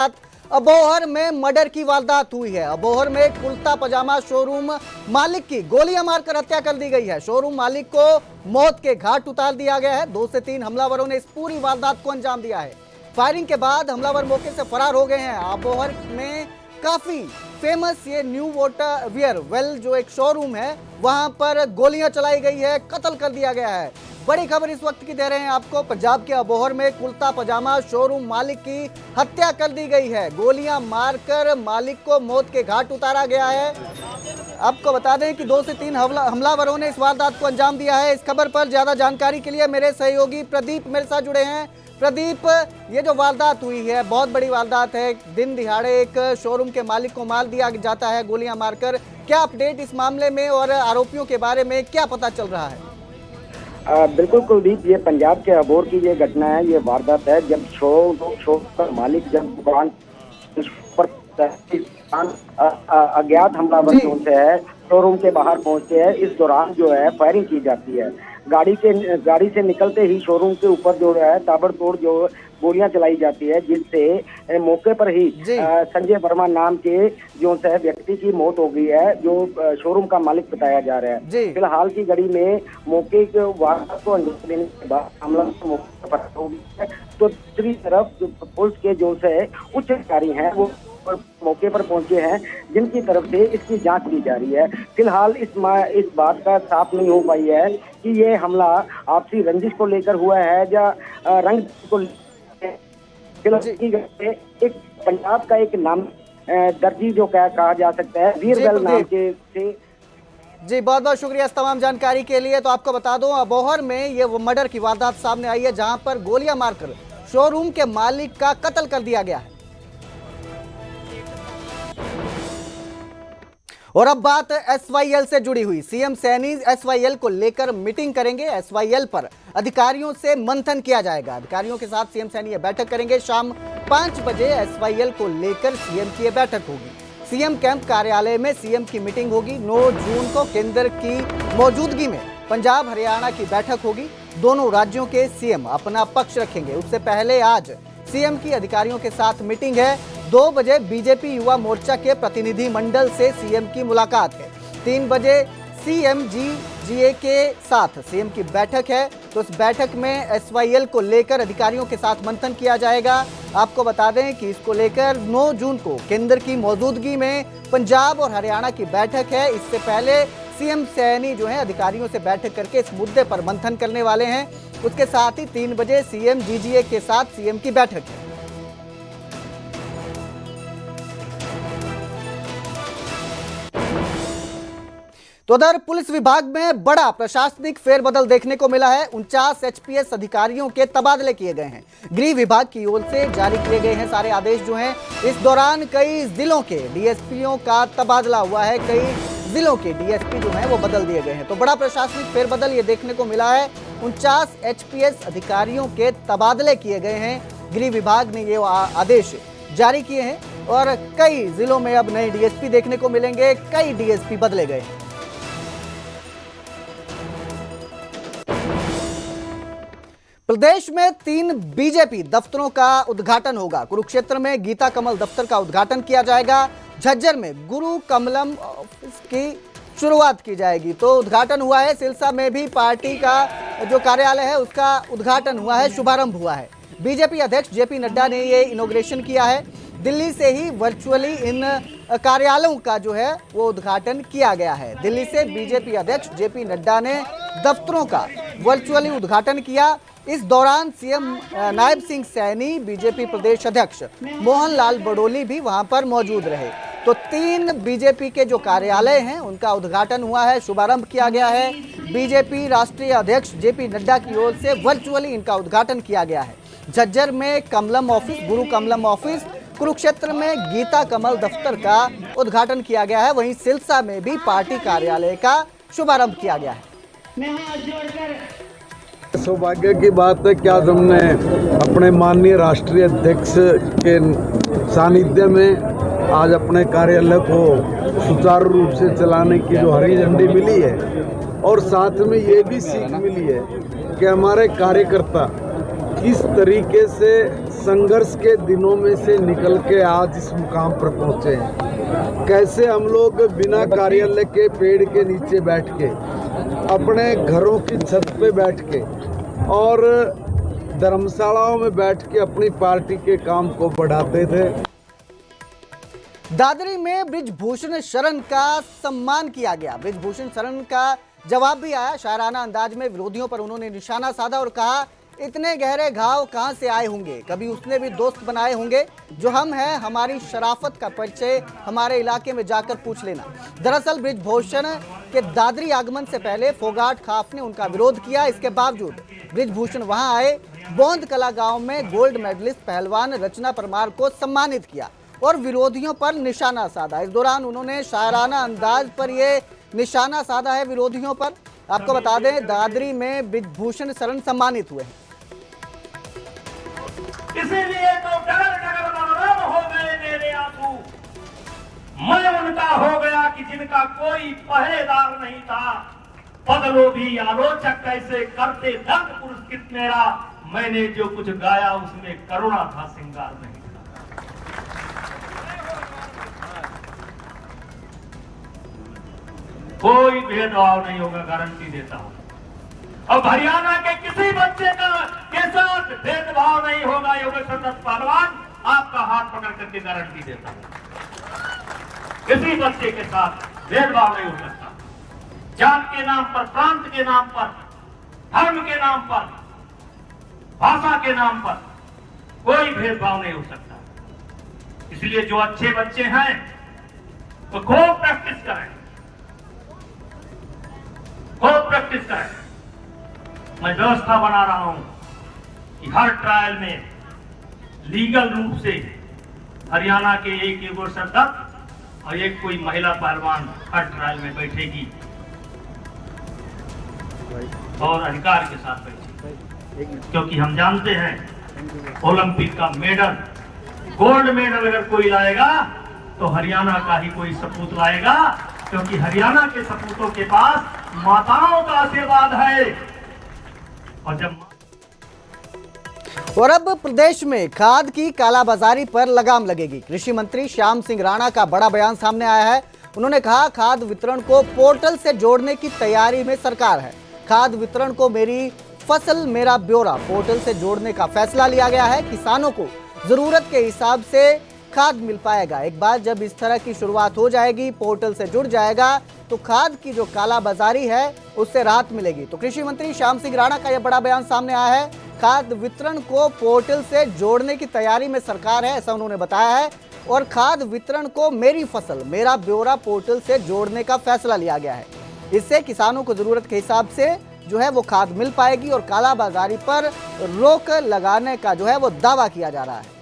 अबोहर में मर्डर की वारदात हुई है। अबोहर में कुर्ता पजामा शोरूम मालिक की गोलियां मारकर हत्या कर दी गई है। शोरूम मालिक को मौत के घाट उतार दिया गया है। 2 से 3 हमलावरों ने इस पूरी वारदात को अंजाम दिया है। फायरिंग के बाद हमलावर मौके से फरार हो गए हैं। अबोहर में काफी फेमस ये न्यू वाटर वियर वेल जो एक शोरूम है, वहां पर गोलियां चलाई गई है, कत्ल कर दिया गया है। बड़ी खबर इस वक्त की दे रहे हैं आपको। पंजाब के अबोहर में कुर्ता पजामा शोरूम मालिक की हत्या कर दी गई है। गोलियां मारकर मालिक को मौत के घाट उतारा गया है। आपको बता दें कि 2 से 3 हमलावरों ने इस वारदात को अंजाम दिया है। इस खबर पर ज्यादा जानकारी के लिए मेरे सहयोगी प्रदीप मेरे साथ जुड़े हैं। प्रदीप, ये जो वारदात हुई है बहुत बड़ी वारदात है। दिन दिहाड़े एक शोरूम के मालिक को मार दिया जाता है गोलियां मारकर। क्या अपडेट इस मामले में और आरोपियों के बारे में क्या पता चल रहा है? बिल्कुल कुलदीप, ये पंजाब के अबोहर की ये घटना है, ये वारदात है। जब शोरूम का मालिक जब दुकान पर अज्ञात हमलावर जो है शोरूम के बाहर पहुंचते हैं, इस दौरान जो है फायरिंग की जाती है। गाड़ी से निकलते ही शोरूम के ऊपर जो है ताबड़तोड़ जो गोलियां चलाई जाती है, जिससे मौके पर ही संजय वर्मा नाम के जो है व्यक्ति की मौत हो गई है, जो शोरूम का मालिक बताया जा रहा है। फिलहाल की घड़ी में मौके के वारदात को अंजाम देने के बाद हमला मौके पर हो गया है। तो दूसरी तरफ पुलिस के जो है उच्च अधिकारी हैं वो मौके पर पहुंचे हैं, जिनकी तरफ से इसकी जांच की जा रही है। फिलहाल इस बात का साफ नहीं हो पाई है कि ये हमला आपसी रंजिश को लेकर हुआ है या रंग को। एक पंजाब का एक नाम दर्जी जो कहा जा सकता है वीरवेल नाम के से। जी बहुत बहुत शुक्रिया इस तमाम जानकारी के लिए। तो आपको बता दूं, अबोहर में ये वो मर्डर की वारदात सामने आई है जहां पर गोलियां मारकर शोरूम के मालिक का कत्ल कर दिया गया है। और अब बात एसवाईएल से जुड़ी हुई। सीएम सैनी एसवाईएल को लेकर मीटिंग करेंगे। एसवाईएल पर अधिकारियों से मंथन किया जाएगा। अधिकारियों के साथ सीएम सैनी बैठक करेंगे। शाम 5 बजे एसवाईएल को लेकर सीएम की बैठक होगी। सीएम कैंप कार्यालय में सीएम की मीटिंग होगी। 9 जून को केंद्र की मौजूदगी में पंजाब हरियाणा की बैठक होगी। दोनों राज्यों के सीएम अपना पक्ष रखेंगे। उससे पहले आज सीएम की अधिकारियों के साथ मीटिंग है। 2 बजे बीजेपी युवा मोर्चा के प्रतिनिधि मंडल से सीएम की मुलाकात है। 3 बजे सीएमजीजीए के साथ सीएम की बैठक है। तो इस बैठक में एसवाईएल को लेकर अधिकारियों के साथ मंथन किया जाएगा। आपको बता दें कि इसको लेकर 9 जून को केंद्र की मौजूदगी में पंजाब और हरियाणा की बैठक है। इससे पहले सीएम सैनी जो है अधिकारियों से बैठक करके इस मुद्दे पर मंथन करने वाले हैं। उसके साथ ही 3 बजे सीएमजीजीए के साथ सीएम की बैठक है। तो उधर पुलिस विभाग में बड़ा प्रशासनिक फेरबदल देखने को मिला है। 49 एचपीएस अधिकारियों के तबादले किए गए हैं। गृह विभाग की ओर से जारी किए गए हैं सारे आदेश जो हैं। इस दौरान कई जिलों के डीएसपीओ का तबादला हुआ है। कई जिलों के डीएसपी जो हैं वो बदल दिए गए हैं। तो बड़ा प्रशासनिक फेरबदल ये देखने को मिला है। 49 एचपीएस अधिकारियों के तबादले किए गए हैं। गृह विभाग ने ये आदेश जारी किए हैं और कई जिलों में अब नए डीएसपी देखने को मिलेंगे। कई डीएसपी बदले गए हैं। प्रदेश में 3 बीजेपी दफ्तरों का उद्घाटन होगा। कुरुक्षेत्र में गीता कमल दफ्तर का उद्घाटन किया जाएगा। झज्जर में गुरु कमलम ऑफिस की शुरुआत की जाएगी। तो उद्घाटन हुआ है। सिरसा में भी पार्टी का जो कार्यालय है उसका उद्घाटन हुआ है, शुभारंभ हुआ है। बीजेपी अध्यक्ष जेपी नड्डा ने ये इनॉग्रेशन किया है। दिल्ली से ही वर्चुअली इन कार्यालयों का जो है वो उद्घाटन किया गया है। दिल्ली से बीजेपी अध्यक्ष जेपी नड्डा ने दफ्तरों का वर्चुअली उद्घाटन किया। इस दौरान सीएम नायब सिंह सैनी, बीजेपी प्रदेश अध्यक्ष मोहन लाल बडोली भी वहां पर मौजूद रहे। तो 3 बीजेपी के जो कार्यालय हैं उनका उद्घाटन हुआ है, शुभारंभ किया गया है। बीजेपी राष्ट्रीय अध्यक्ष जेपी नड्डा की ओर से वर्चुअली इनका उद्घाटन किया गया है। झज्जर में कमलम ऑफिस, गुरु कमलम ऑफिस, कुरुक्षेत्र में गीता कमल दफ्तर का उद्घाटन किया गया है। वहीं सिरसा में भी पार्टी कार्यालय का शुभारंभ किया गया है। सौभाग्य की बात है कि आज हमने अपने माननीय राष्ट्रीय अध्यक्ष के सानिध्य में आज अपने कार्यालय को सुचारू रूप से चलाने की जो हरी झंडी मिली है, और साथ में ये भी सीख मिली है कि हमारे कार्यकर्ता किस तरीके से संघर्ष के दिनों में से निकल के आज इस मुकाम पर पहुंचे हैं। कैसे हम लोग बिना कार्यालय के पेड़ के नीचे बैठ के, अपने घरों की छत पे बैठ के और धर्मशालाओं में बैठ के अपनी पार्टी के काम को बढ़ाते थे। दादरी में बृजभूषण शरण का सम्मान किया गया। बृजभूषण शरण का जवाब भी आया। शायराना अंदाज में विरोधियों पर उन्होंने निशाना साधा और कहा, इतने गहरे घाव कहां से आए होंगे, कभी उसने भी दोस्त बनाए होंगे। जो हम हैं, हमारी शराफत का परिचय हमारे इलाके में जाकर पूछ लेना। दरअसल बृजभूषण के दादरी आगमन से पहले फोगाट खाफ ने उनका विरोध किया। इसके बावजूद बृजभूषण वहां आए, बोंद कला गांव में गोल्ड मेडलिस्ट पहलवान रचना परमार को सम्मानित किया और विरोधियों पर निशाना साधा। इस दौरान उन्होंने शायराना अंदाज पर ये निशाना साधा है विरोधियों पर। आपको बता दें, दादरी में बृजभूषण शरण सम्मानित हुए हैं। इसीलिए तो डगर डगर बलराम हो गए मेरे आंसू, मैं उनका हो गया कि जिनका कोई पहरेदार नहीं था। बदलो भी आलोचक कैसे करते दंड पुरस्कृत मेरा, मैंने जो कुछ गाया उसमें करुणा था, श्रृंगार नहीं। कोई भेदभाव नहीं होगा, गारंटी देता हूं। अब हरियाणा के किसी बच्चे के साथ भेदभाव नहीं होगा। योगेश्वर दत्त पहलवान आपका हाथ पकड़ करके गारंटी देता हूं। किसी बच्चे के साथ भेदभाव नहीं हो सकता। जात के नाम पर, प्रांत के नाम पर, धर्म के नाम पर, भाषा के नाम पर कोई भेदभाव नहीं हो सकता। इसलिए जो अच्छे बच्चे हैं तो खूब प्रैक्टिस करें, खूब प्रैक्टिस करें। मैं व्यवस्था बना रहा हूं कि हर ट्रायल में लीगल रूप से हरियाणा के एक योगेश्वर दत्त और एक कोई महिला पहलवान हर ट्रायल में बैठेगी और अधिकार के साथ बैठेगी। क्योंकि हम जानते हैं ओलंपिक का मेडल, गोल्ड मेडल अगर कोई लाएगा तो हरियाणा का ही कोई सपूत लाएगा, क्योंकि हरियाणा के सपूतों के पास माताओं का आशीर्वाद है। और अब प्रदेश में खाद की कालाबाजारी पर लगाम लगेगी। कृषि मंत्री श्याम सिंह राणा का बड़ा बयान सामने आया है। उन्होंने कहा, खाद वितरण को पोर्टल से जोड़ने की तैयारी में सरकार है। खाद वितरण को मेरी फसल मेरा ब्यौरा पोर्टल से जोड़ने का फैसला लिया गया है। किसानों को जरूरत के हिसाब से खाद मिल पाएगा। एक बार जब इस तरह की शुरुआत हो जाएगी, पोर्टल से जुड़ जाएगा, तो खाद की जो कालाबाजारी है उससे राहत मिलेगी। तो कृषि मंत्री श्याम सिंह राणा का यह बड़ा बयान सामने आया है। खाद वितरण को पोर्टल से जोड़ने की तैयारी में सरकार है, ऐसा उन्होंने बताया है। और खाद वितरण को मेरी फसल मेरा ब्यौरा पोर्टल से जोड़ने का फैसला लिया गया है। इससे किसानों को जरूरत के हिसाब से जो है वो खाद मिल पाएगी और कालाबाजारी पर रोक लगाने का जो है वो दावा किया जा रहा है।